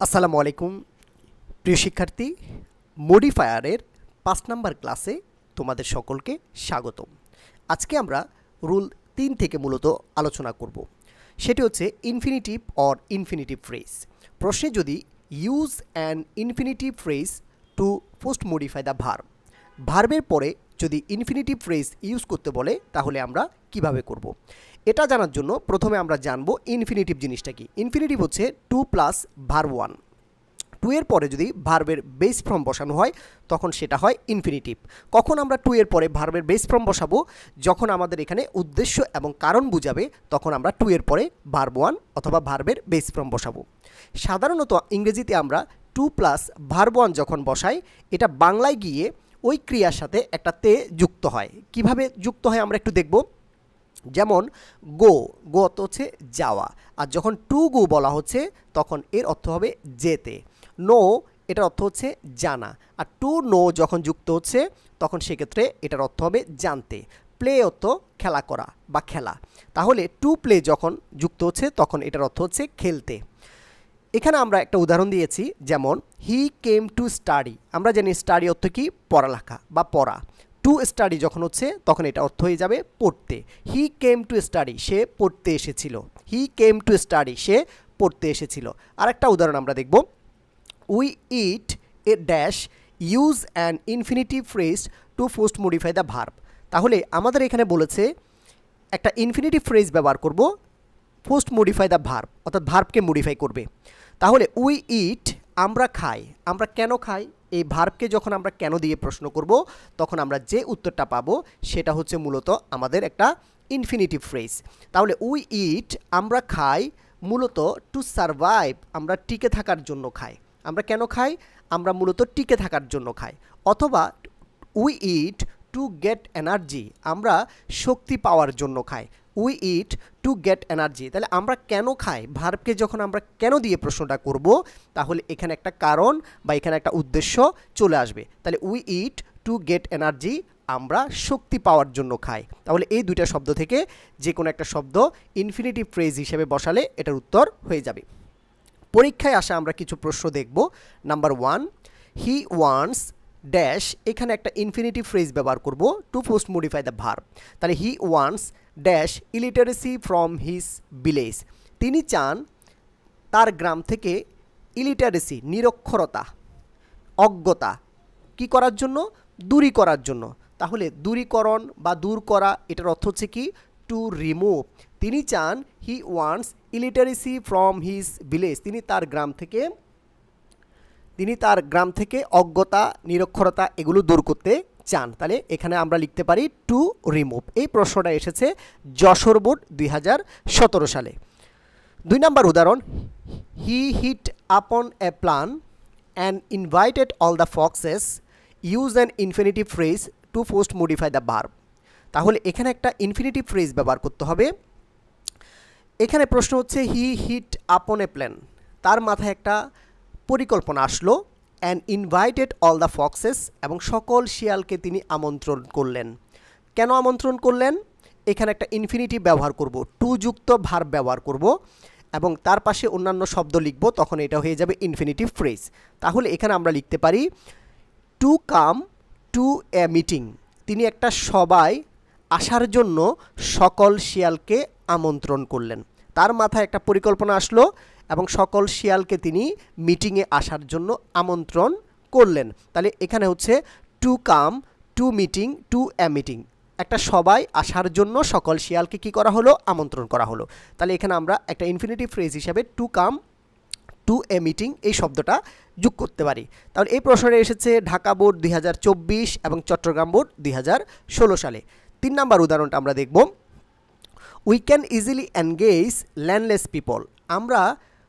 আসসালামু আলাইকুম প্রিয় শিক্ষার্থী, মডিফায়ারের ৫ নাম্বার ক্লাসে তোমাদের সকলকে স্বাগতম। আজকে আমরা রুল ৩ থেকে মূলত আলোচনা করব। সেটি হচ্ছে ইনফিনিটিভ অর ইনফিনিটিভ ফ্রেজ। প্রশ্নে যদি use an infinitive phrase to post modify the verb, ভার্বের পরে যদি ইনফিনিটিভ ফ্রেজ ইউজ করতে বলে তাহলে আমরা কিভাবে করব। এটা জানার জন্য প্রথমে আমরা জানবো ইনফিনিটিভ জিনিসটা কি। ইনফিনিটিভ হচ্ছে to plus verb one. To এর পরে যদি ভার্বের বেস ফর্ম বসানো হয় তখন সেটা হয় ইনফিনিটিভ। কখন আমরা টু এর পরে ভার্বের বেস ফর্ম বসাবো? যখন আমাদের এখানে উদ্দেশ্য এবং কারণ বুঝাবে তখন আমরা টু এর পরে ভার্ব ওয়ান অথবা ভার্বের বেস ফর্ম বসাবো। সাধারণত ইংরেজিতে আমরা টু প্লাস ভার্ব ওয়ান যখন বসাই, এটা বাংলায় গিয়ে ওই ক্রিয়ার সাথে একটা তে যুক্ত হয়। কিভাবে যুক্ত হয় আমরা একটু দেখব। যেমন গো, গো অর্থ হচ্ছে যাওয়া, আর যখন টু গো বলা হচ্ছে তখন এর অর্থ হবে যেতে। নো, এটার অর্থ হচ্ছে জানা, আর টু নো যখন যুক্ত হচ্ছে তখন সেক্ষেত্রে এটার অর্থ হবে জানতে। প্লে অর্থ খেলা করা বা খেলা, তাহলে টু প্লে যখন যুক্ত হচ্ছে তখন এটার অর্থ হচ্ছে খেলতে। এখানে আমরা একটা উদাহরণ দিয়েছি, যেমন হি কেম টু স্টাডি। আমরা জানি স্টাডি অর্থ কি? পড়ালেখা বা পড়া। টু স্টাডি যখন হচ্ছে তখন এটা অর্থ হয়ে যাবে পড়তে। হি কেম টু স্টাডি, সে পড়তে এসেছিল। হি কেম টু স্টাডি, সে পড়তে এসেছিল। আর একটা উদাহরণ আমরা দেখব, we eat a dash use an infinitive phrase to post modify the verb. তাহলে আমাদের এখানে বলেছে একটা ইনফিনিটিভ ফ্রেজ ব্যবহার করব পোস্ট মডিফাই দ্য ভার্ব, অর্থাৎ ভার্বকে মডিফাই করবে। তাহলে উই ইট, আমরা খাই। আমরা কেন খাই? এই ভার্বকে যখন আমরা কেন দিয়ে প্রশ্ন করব তখন আমরা যে উত্তরটা পাবো সেটা হচ্ছে মূলত আমাদের একটা ইনফিনিটিভ ফ্রেজ। তাহলে উই ইট, আমরা খাই, মূলত টু সারভাইভ, আমরা টিকে থাকার জন্য খাই। আমরা কেন খাই? আমরা মূলত টিকে থাকার জন্য খাই। অথবা we eat to get energy, আমরা শক্তি পাওয়ার জন্য খাই। We eat to get energy. তাহলে আমরা কেন খাই, ভার্বকে যখন আমরা কেন দিয়ে প্রশ্নটা করব তাহলে এখানে একটা কারণ বা এখানে একটা উদ্দেশ্য চলে আসবে। তাহলে we eat to get energy, আমরা শক্তি পাওয়ার জন্য খাই। তাহলে এই দুইটা শব্দ থেকে যে কোনো একটা শব্দ ইনফিনিটিভ ফ্রেজ হিসেবে বসালে এটার উত্তর হয়ে যাবে। পরীক্ষায় আসা আমরা কিছু প্রশ্ন দেখব। Number one, he wants dash, এখানে একটা ইনফিনিটিভ ফ্রেজ ব্যবহার করব to post modify the verb. তাহলে he wants dash illiteracy from his village, তিনি চান তার গ্রাম থেকে ইলিটারেসি, নিরক্ষরতা, অজ্ঞতা কি করার জন্য? দূরী করার জন্য। তাহলে দূরীকরণ বা দূর করা, এটার অর্থ হচ্ছে কি? To remove. তিনি চান, he wants illiteracy from his village, তিনি তার গ্রাম থেকে অজ্ঞতা, নিরক্ষরতা এগুলো দূর করতে চান। তাহলে এখানে আমরা লিখতে পারি টু রিমুভ। এই প্রশ্নটা এসেছে যশোর বোর্ড 2017 সালে। 2 নম্বর উদাহরণ, he hit upon a plan and invited all the foxes, use an infinitive phrase to post modify the verb. তাহলে এখানে একটা ইনফিনিটিভ ফ্রেজ ব্যবহার করতে হবে। এখানে প্রশ্ন হচ্ছে হি হিট আপন এ প্ল্যান, তার মাথায় একটা পরিকল্পনা আসলো, and invited all the foxes, এবং সকল শিয়ালকে তিনি আমন্ত্রণ করলেন। কেন আমন্ত্রণ করলেন? এখানে একটা ইনফিনিটিভ ব্যবহার করব, টু যুক্ত ভার্ব ব্যবহার করব এবং তার পাশে অন্যান্য শব্দ লিখব, তখন এটা হয়ে যাবে ইনফিনিটিভ ফ্রেজ। তাহলে এখানে আমরা লিখতে পারি to come to a meeting, তিনি একটা সভায় আসার জন্য সকল শিয়ালকে আমন্ত্রণ করলেন। তার মাথায় একটা পরিকল্পনা আসলো এবং সকল শিয়ালকে তিনি মিটিংয়ে আসার জন্য আমন্ত্রণ করলেন। তাহলে এখানে হচ্ছে to come to meeting to a meeting, একটা সবাই আসার জন্য সকল শিয়ালকে কি করা হলো? আমন্ত্রণ করা হলো। তাহলে এখানে আমরা একটা ইনফিনিটিভ ফ্রেজ হিসাবে to come to a meeting এই শব্দটা যোগ করতে পারি। তাহলে এই প্রশ্নটা এসেছে ঢাকা বোর্ড 2024 এবং চট্টগ্রাম বোর্ড 2016 সালে। 3 নম্বর উদাহরণটা আমরা দেখব, we can easily engage landless people, আমরা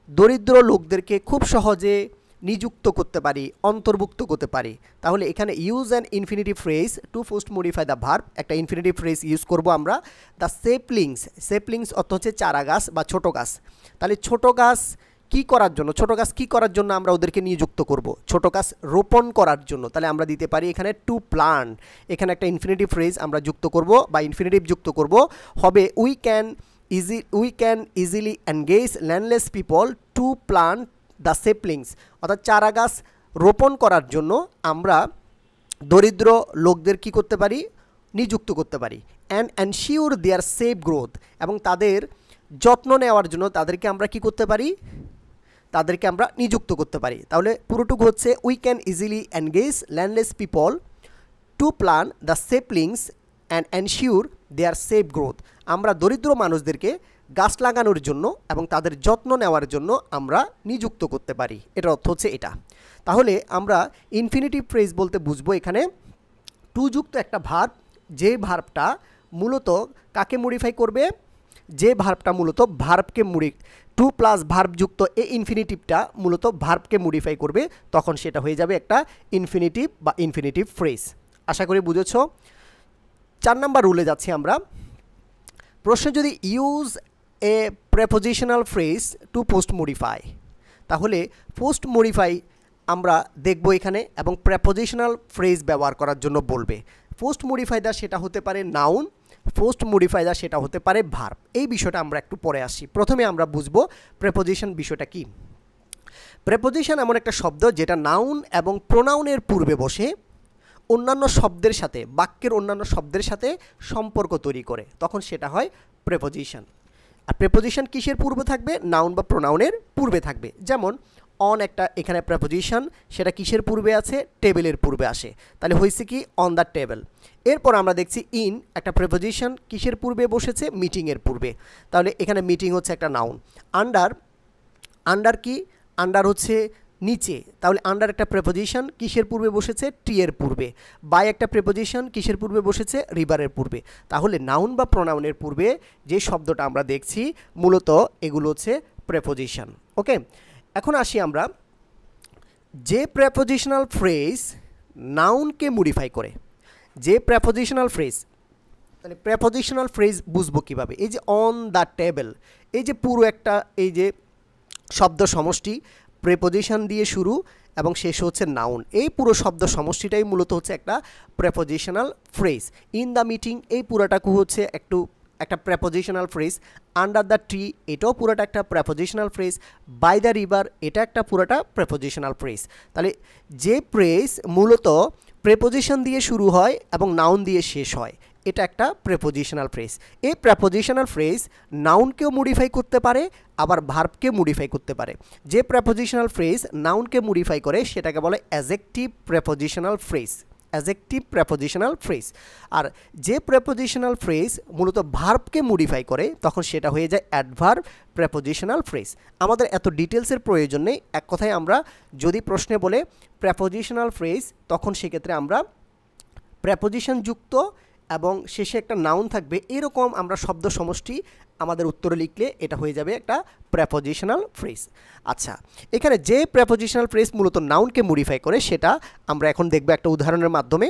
দরিদ্র লোকদেরকে খুব সহজে নিযুক্ত করতে পারি, অন্তর্ভুক্ত করতে পারি। তাহলে এখানে use an infinitive phrase to post modify the verb, একটা ইনফিনিটিভ ফ্রেজ ইউজ করব আমরা। দ্য সেপলিংস, সেপলিংস অর্থ হচ্ছে চারা গাছ বা ছোট গাছ। তাহলে ছোট গাছ কি করার জন্য? ছোট গাছ কি করার জন্য আমরা ওদেরকে নিযুক্ত করব? ছোট গাছ রোপণ করার জন্য। তাহলে আমরা দিতে পারি এখানে টু প্লান্ট। এখানে একটা ইনফিনিটিভ ফ্রেজ আমরা যুক্ত করব বা ইনফিনিটিভ যুক্ত করব, হবে we can easily engage landless people to plant the saplings, অর্থাৎ চারা গাছ রোপণ করার জন্য আমরা দরিদ্র লোকদের কি করতে পারি, নিযুক্ত করতে পারি। And ensure their safe growth, এবং তাদের যত্ন নেওয়ার জন্য তাদেরকে আমরা কি করতে পারি, তাদেরকে আমরা নিযুক্ত করতে পারি। তাহলে পুরোটুকু হচ্ছে we can easily engage landless people to plant the saplings and ensure their safe growth. আমরা দরিদ্র মানুষদেরকে গাছ লাগানোর জন্য এবং তাদের যত্ন নেওয়ার জন্য আমরা নিযুক্ত করতে পারি। এটার অর্থ হচ্ছে এটা। তাহলে আমরা ইনফিনিটিভ ফ্রেজ বলতে বুঝবো এখানে টু যুক্ত একটা ভার্ব, যে ভার্বটা মূলত কাকে মডিফাই করবে, যে ভার্বটা মূলত ভার্বকে টু প্লাস ভার্ব যুক্ত এই ইনফিনিটিভটা মূলত ভার্বকে মডিফাই করবে, তখন সেটা হয়ে যাবে একটা ইনফিনিটিভ বা ইনফিনিটিভ ফ্রেজ। আশা করি বুঝেছ। 4 নম্বর রুলে যাচ্ছি আমরা। প্রশ্নে যদি use a prepositional phrase to post modify, তাহলে পোস্ট মডিফাই আমরা দেখব এখানে, এবং প্রেপোজিশনাল ফ্রেজ ব্যবহার করার জন্য বলবে। পোস্ট মডিফাইটা সেটা হতে পারে নাউন, পোস্ট মডিফাইটা সেটা হতে পারে ভার্ব। এই বিষয়টা আমরা একটু পরে আসি। প্রথমে আমরা বুঝবো প্রেপোজিশন বিষয়টা কি। প্রেপোজিশন এমন একটা শব্দ যেটা নাউন এবং প্রোনাউনের পূর্বে বসে অন্যান্য শব্দের সাথে, বাক্যের অন্যান্য শব্দের সাথে সম্পর্ক তৈরি করে, তখন সেটা হয় প্রেপোজিশন। আর প্রেপোজিশন কিসের পূর্বে থাকবে, নাউন বা প্রোনাউনের পূর্বে থাকবে। যেমন অন একটা এখানে প্রেপোজিশন, সেটা কিসের পূর্বে আছে, টেবিলের পূর্বে আসে, তাহলে হয়েছে কি অন দ্য টেবিল। এরপর আমরা দেখছি ইন একটা প্রেপোজিশন কিসের পূর্বে বসেছে, মিটিংয়ের পূর্বে, তাহলে এখানে মিটিং হচ্ছে একটা নাউন। আন্ডার, আন্ডার কি, আন্ডার হচ্ছে নিচে, তাহলে আন্ডার একটা প্রেপোজিশন কিসের পূর্বে বসেছে, টি এর পূর্বে। বাই একটা প্রেপোজিশন কিসের পূর্বে বসেছে, রিভারের পূর্বে। তাহলে নাউন বা প্রোনাউনের পূর্বে যে শব্দটা আমরা দেখছি মূলত এগুলো হচ্ছে প্রেপোজিশন। ওকে, এখন আসি আমরা যে প্রেপোজিশনাল ফ্রেজ নাউনকে মডিফাই করে, যে প্রেপোজিশনাল ফ্রেজ, মানে প্রেপোজিশনাল ফ্রেজ বুঝবো কীভাবে। এই যে অন দ্য টেবিল, এই যে পুরো একটা এই যে শব্দ সমষ্টি, প্রেপোজিশন দিয়ে শুরু এবং শেষ হচ্ছে নাউন, এই পুরো শব্দ সমষ্টিটাই মূলত হচ্ছে একটা prepositional phrase. In the meeting এই পুরোটাকে হচ্ছে একটা prepositional phrase. Under the tree এটাও পুরোটা একটা prepositional phrase. By the river এটা একটা পুরোটা প্রেপোজিশনাল ফ্রেজ। তাহলে যে ফ্রেজ মূলত প্রেপোজিশন দিয়ে শুরু হয় এবং নাউন দিয়ে শেষ হয়, এটা একটা প্রেপোজিশনাল ফ্রেজ। এই প্রেপোজিশনাল ফ্রেজ নাউনকেও মডিফাই করতে পারে, আবার ভার্বকে মডিফাই করতে পারে। যে প্রেপোজিশনাল ফ্রেজ নাউনকে মডিফাই করে সেটাকে বলে adjective prepositional phrase, adjective prepositional phrase. আর যে প্রেপোজিশনাল ফ্রেজ মূলত ভার্বকে মডিফাই করে তখন সেটা হয়ে যায় অ্যাডভার্ব প্রেপোজিশনাল ফ্রেজ। আমাদের এত ডিটেলসের প্রয়োজন নেই, এক কথায় আমরা যদি প্রশ্নে বলে প্রেপোজিশনাল ফ্রেজ, তখন সেক্ষেত্রে আমরা প্রেপোজিশন যুক্ত এবং শেষে একটা নাউন থাকবে, এরকম আমরা শব্দ সমষ্টি আমাদের উত্তরে লিখলে এটা হয়ে যাবে একটা প্রেপোজিশনাল ফ্রেজ। আচ্ছা, এখানে যে প্রেপোজিশনাল ফ্রেজ মূলত নাউনকে মডিফাই করে সেটা আমরা এখন দেখব একটা উদাহরণের মাধ্যমে।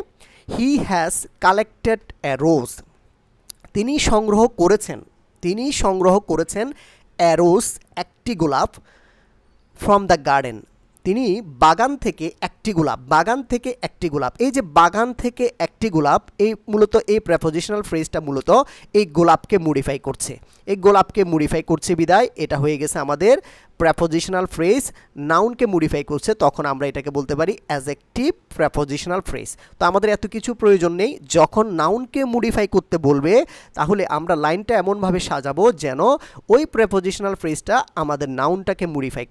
হি হ্যাজ কালেক্টেড এ রোজ, তিনি সংগ্রহ করেছেন এ রোজ একটি গোলাপ, ফ্রম দ্য গার্ডেন, তিনি বাগান থেকে একটি গোলাপ, এই যে বাগান থেকে একটি গোলাপ, এই মূলত এই প্রেপোজিশনাল ফ্রেজটা মূলত এই গোলাপকে মডিফাই করছে, বিদায় এটা হয়ে গেছে আমাদের প্রেপোজিশনাল ফ্রেজ। নাউনকে মডিফাই করছে, তখন আমরা এটাকে বলতে পারি অ্যাডজেক্টিভ প্রেপোজিশনাল ফ্রেজ। তো আমাদের এত কিছু প্রয়োজন নেই, যখন নাউনকে মডিফাই করতে বলবে তাহলে আমরা লাইনটা এমনভাবে সাজাবো যেন ওই প্রেপোজিশনাল ফ্রেজটা আমাদের নাউনটাকে মডিফাই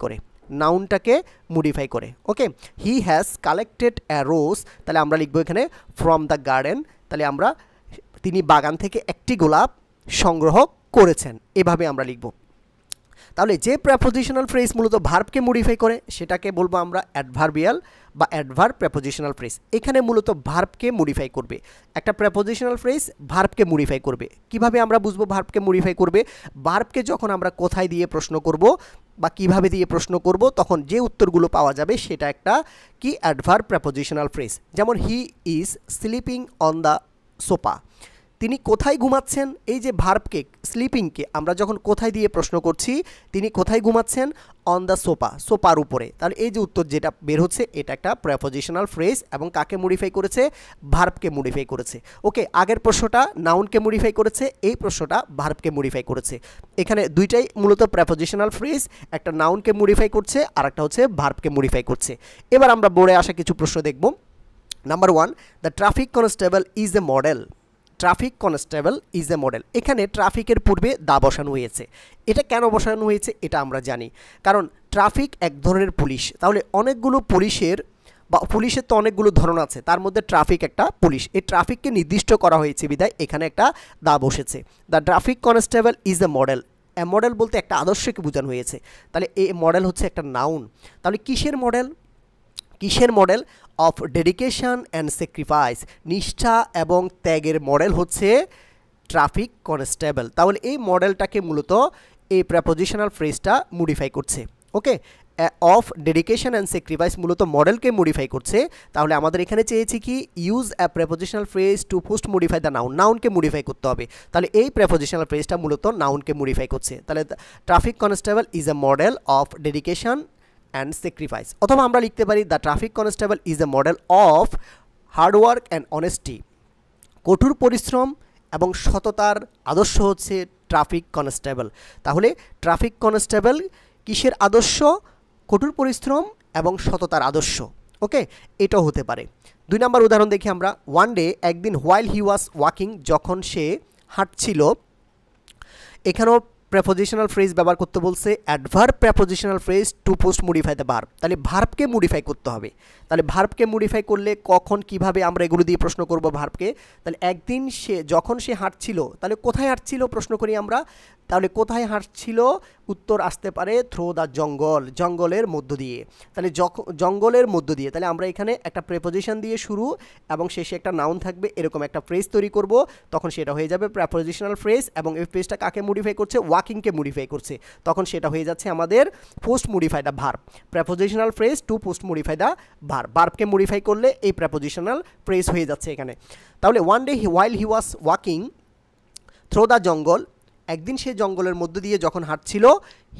করে। ওকে, হি হ্যাজ কালেক্টেড এ রোজ, তাহলে আমরা লিখবো এখানে ফ্রম দ্য গার্ডেন, তাহলে তিনি বাগান থেকে একটি গোলাপ সংগ্রহ করেছেন, এভাবে আমরা লিখব। তাহলে যে প্রেপোজিশনাল ফ্রেজ মূলত ভার্বকে মডিফাই করে সেটাকে বলবো আমরা অ্যাডভার্বিয়াল বা অ্যাডভার্ব প্রেপোজিশনাল ফ্রেজ। এখানে মূলত ভার্বকে মডিফাই করবে, একটা প্রেপোজিশনাল ফ্রেজ ভার্বকে মডিফাই করবে। কিভাবে আমরা বুঝবো ভার্বকে মডিফাই করবে? ভার্বকে যখন আমরা কোথায় দিয়ে প্রশ্ন করব বা কিভাবে দিয়ে প্রশ্ন করব, তখন যে উত্তরগুলো পাওয়া যাবে সেটা একটা কি অ্যাডভার্ব প্রেপোজিশনাল ফ্রেজ। যেমন he is sleeping on the sofa, তিনি কোথায় ঘুমাচ্ছেন, এই যে ভার্বকে স্লিপিংকে আমরা যখন কোথায় দিয়ে প্রশ্ন করছি, তিনি কোথায় ঘুমাচ্ছেন, অন দ্য সোফা, সোফার উপরে, তাহলে এই যে উত্তর যেটা বের হচ্ছে এটা একটা প্রেপোজিশনাল ফ্রেজ এবং কাকে মডিফাই করেছে, ভার্বকে মডিফাই করেছে। ওকে, আগের প্রশ্নটা নাউনকে মডিফাই করেছে, এই প্রশ্নটা ভার্বকে মডিফাই করেছে। এখানে দুইটাই মূলত প্রেপোজিশনাল ফ্রেজ, একটা নাউনকে মডিফাই করছে আর একটা হচ্ছে ভার্বকে মডিফাই করছে। এবার আমরা বোর্ডে আসা কিছু প্রশ্ন দেখব। Number 1, the traffic constable is a model. Traffic constable is a model, এখানে ট্রাফিকের পূর্বে দা বসানো হয়েছে। এটা কেন বসানো হয়েছে এটা আমরা জানি, কারণ ট্রাফিক এক ধরনের পুলিশ, তাহলে অনেকগুলো পুলিশের বা পুলিশের তো অনেকগুলো ধরন আছে, তার মধ্যে ট্রাফিক একটা পুলিশ, এই ট্রাফিককে নির্দিষ্ট করা হয়েছে বিধায় এখানে একটা দা বসেছে। The traffic constable is a model, model বলতে একটা আদর্শকে বোঝানো হয়েছে, তাহলে এই মডেল হচ্ছে একটা নাউন। তাহলে কিসের মডেল, কিসের model, of dedication and sacrifice, নিষ্ঠা এবং ত্যাগের মডেল হচ্ছে ট্রাফিক কনস্টেবল। তাহলে এই মডেলটাকে মূলত এই প্রেপোজিশনাল ফ্রেজটা মডিফাই করছে। Okay, of dedication and sacrifice মূলত মডেলকে মডিফাই করছে। তাহলে আমাদের এখানে চেয়েছি কি, use a prepositional phrase to post modify the noun, নাউনকে মডিফাই করতে হবে। তাহলে এই প্রেপোজিশনাল ফ্রেজটা মূলত নাউনকে মডিফাই করছে। তাহলে traffic constable is a model of dedication and sacrifice, অথবা আমরা লিখতে পারি the traffic constable is a model of hard work and honesty, কঠোর পরিশ্রম এবং সততার আদর্শ হচ্ছে ট্রাফিক কনস্টেবল। তাহলে ট্রাফিক কনস্টেবল কিসের আদর্শ, কঠোর পরিশ্রম এবং সততার আদর্শ। ওকে, এটাও হতে পারে। 2 নম্বর উদাহরণ দেখি আমরা। ওয়ান ডে, একদিন, হোয়াইল হি ওয়াজ ওয়াকিং, যখন সে হাঁটছিল। এখানেও প্রেপোজিশনাল ফ্রেজ ব্যবহার করতে বলছে, adverb prepositional phrase to post modify the verb, তাহলে ভার্বকে মডিফাই করতে হবে। তাহলে ভার্বকে মডিফাই করলে কখন কিভাবে আমরা এগুলো দিয়ে প্রশ্ন করব ভার্বকে। তাহলে একদিন সে, যখন সে হাঁটছিল, তাহলে কোথায় হাঁটছিল প্রশ্ন করি আমরা, তাহলে কোথায় হাঁটছিল, উত্তর আসতে পারে থ্রো দ্য জঙ্গল, জঙ্গলের মধ্য দিয়ে। তাহলে জঙ্গলের মধ্য দিয়ে, তাহলে আমরা এখানে একটা প্রেপোজিশন দিয়ে শুরু এবং শেষে একটা নাউন থাকবে, এরকম একটা ফ্রেজ তৈরি করব, তখন সেটা হয়ে যাবে প্রেপোজিশনাল ফ্রেজ। এবং এই ফ্রেজটা কাকে মডিফাই করছে, ওয়াকিংকে মডিফাই করছে, তখন সেটা হয়ে যাচ্ছে আমাদের post modify the verb. Prepositional phrase to post modify the verb, ভার্বকে মডিফাই করলে এই প্রেপোজিশনাল ফ্রেজ হয়ে যাচ্ছে এখানে। তাহলে one day while he was walking through the jungle, একদিন সে জঙ্গলের মধ্য দিয়ে যখন হাঁটছিল,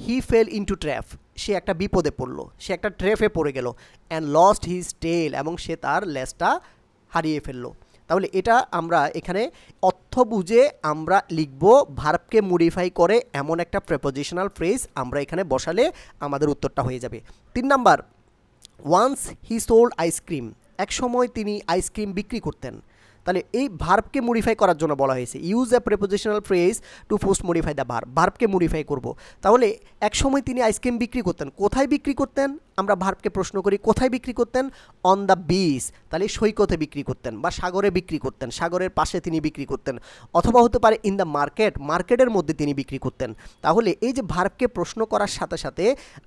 হি ফেল ইনটু ট্র্যাপ, সে একটা বিপদে পড়লো, সে একটা ট্র্যাপে পড়ে গেল, অ্যান্ড লস্ট হিজ টেল, এবং সে তার লেজটা হারিয়ে ফেললো। তাহলে এটা আমরা এখানে অর্থ বুঝে আমরা লিখব, ভার্বকে মডিফাই করে এমন একটা প্রেপোজিশনাল ফ্রেজ আমরা এখানে বসালে আমাদের উত্তরটা হয়ে যাবে। 3 number, once he sold ice cream, এক সময় তিনি আইসক্রিম বিক্রি করতেন। তাহলে এই ভার্বকে মডিফাই করার জন্য বলা হয়েছে, use a prepositional phrase to post modify the verb, ভার্বকে মডিফাই করব। তাহলে এক সময় তিনি আইসক্রিম বিক্রি করতেন, কোথায় বিক্রি করতেন, আমরা ভার্বকে প্রশ্ন করি কোথায় বিক্রি করতেন, অন দ্য বিচ, তাহলে সৈকতে বিক্রি করতেন বা সাগরে বিক্রি করতেন, সাগরের পাশে তিনি বিক্রি করতেন, অথবা হতে পারে ইন দ্য মার্কেট, মার্কেটের মধ্যে তিনি বিক্রি করতেন। তাহলে এই যে ভার্বকে প্রশ্ন করার সাথে সাথে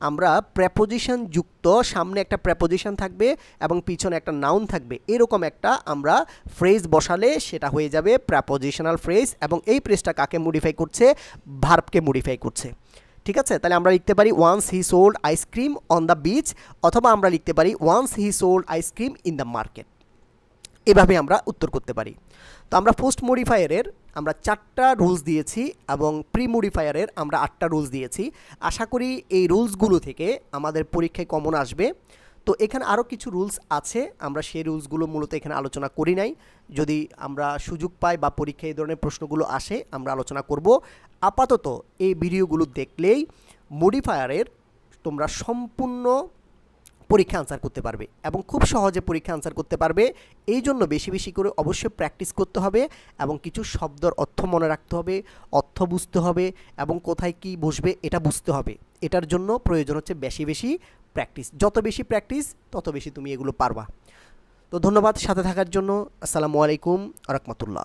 আমরা প্রেপোজিশন যুক্ত, সামনে একটা প্রেপোজিশন থাকবে এবং পিছনে একটা নাউন থাকবে, এরকম একটা আমরা ফ্রেজ বসালে সেটা হয়ে যাবে প্রেপোজিশনাল ফ্রেজ, এবং এই ফ্রেজটা কাকে মডিফাই করছে, ভার্বকে মডিফাই করছে। ঠিক আছে, তাহলে আমরা লিখতে পারি once he sold ice cream on the beach, অথবা আমরা লিখতে পারি once he sold ice cream in the market. এভাবে আমরা উত্তর করতে পারি। তো আমরা পোস্ট মডিফায়ারের আমরা 4টা রুলস দিয়েছি এবং প্রি মডিফায়ারের আমরা 8টা রুলস দিয়েছি। আশা করি এই রুলসগুলো থেকে আমাদের পরীক্ষায় কমন আসবে। তো এখানে আরও কিছু রুলস আছে, আমরা সেই রুলসগুলো মূলত এখানে আলোচনা করি নাই, যদি আমরা সুযোগ পাই বা পরীক্ষায় এই ধরনের প্রশ্নগুলো আসে আমরা আলোচনা করব। আপাতত এই ভিডিওগুলো দেখলেই মডিফায়ারের তোমরা সম্পূর্ণ পরীক্ষা আনসার করতে পারবে এবং খুব সহজে পরীক্ষা আনসার করতে পারবে। এই জন্য বেশি বেশি করে অবশ্যই প্র্যাকটিস করতে হবে এবং কিছু শব্দের অর্থ মনে রাখতে হবে, অর্থ বুঝতে হবে এবং কোথায় কি বসবে এটা বুঝতে হবে। এটার জন্য প্রয়োজন হচ্ছে বেশি বেশি প্র্যাকটিস, যত বেশি প্র্যাকটিস তত বেশি তুমি এগুলো পারবা। তো ধন্যবাদ সাথে থাকার জন্য। আসসালামু আলাইকুম ওয়া রাহমাতুল্লাহ।